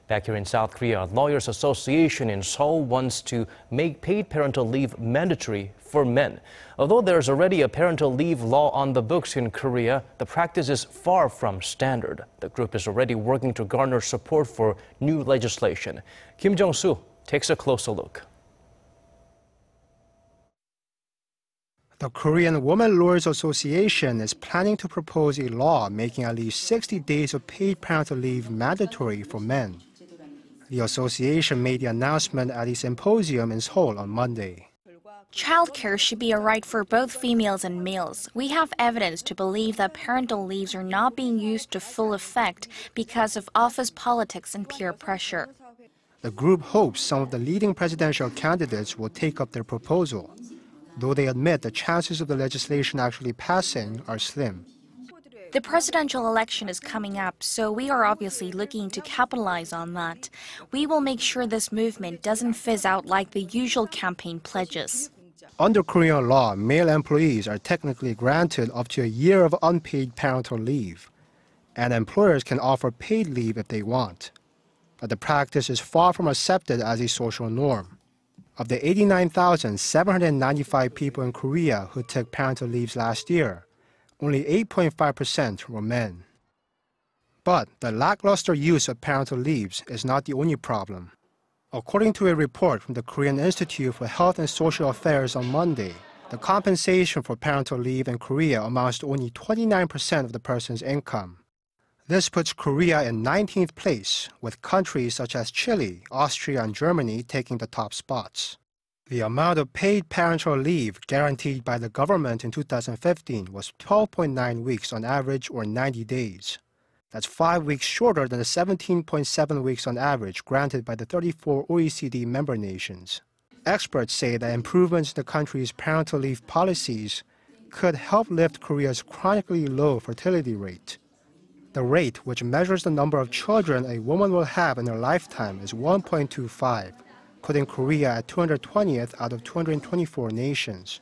Back here in South Korea, Lawyers Association in Seoul wants to make paid parental leave mandatory for men. Although there's already a parental leave law on the books in Korea, the practice is far from standard. The group is already working to garner support for new legislation. Jung-soo takes a closer look. The Korean Women Lawyers Association is planning to propose a law making at least 60 days of paid parental leave mandatory for men. The association made the announcement at a symposium in Seoul on Monday. Childcare should be a right for both females and males. We have evidence to believe that parental leaves are not being used to full effect because of office politics and peer pressure. The group hopes some of the leading presidential candidates will take up their proposal, though they admit the chances of the legislation actually passing are slim. The presidential election is coming up, so we are obviously looking to capitalize on that. We will make sure this movement doesn't fizz out like the usual campaign pledges. Under Korean law, male employees are technically granted up to a year of unpaid parental leave, and employers can offer paid leave if they want. But the practice is far from accepted as a social norm. Of the 89,795 people in Korea who took parental leaves last year, only 8.5% were men. But the lackluster use of parental leaves is not the only problem. According to a report from the Korean Institute for Health and Social Affairs on Monday, the compensation for parental leave in Korea amounts to only 29% of the person's income. This puts Korea in 19th place, with countries such as Chile, Austria, and Germany taking the top spots. The amount of paid parental leave guaranteed by the government in 2015 was 12.9 weeks on average, or 90 days. That's 5 weeks shorter than the 17.7 weeks on average granted by the 34 OECD member nations. Experts say that improvements in the country's parental leave policies could help lift Korea's chronically low fertility rate. The rate, which measures the number of children a woman will have in her lifetime, is 1.25, putting Korea at 220th out of 224 nations.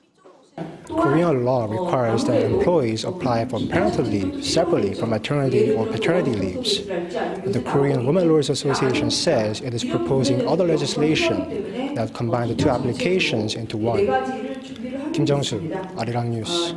Korean law requires that employees apply for parental leave separately from maternity or paternity leaves. The Korean Women Lawyers Association says it is proposing other legislation that combine the two applications into one. Jung-soo, Arirang News.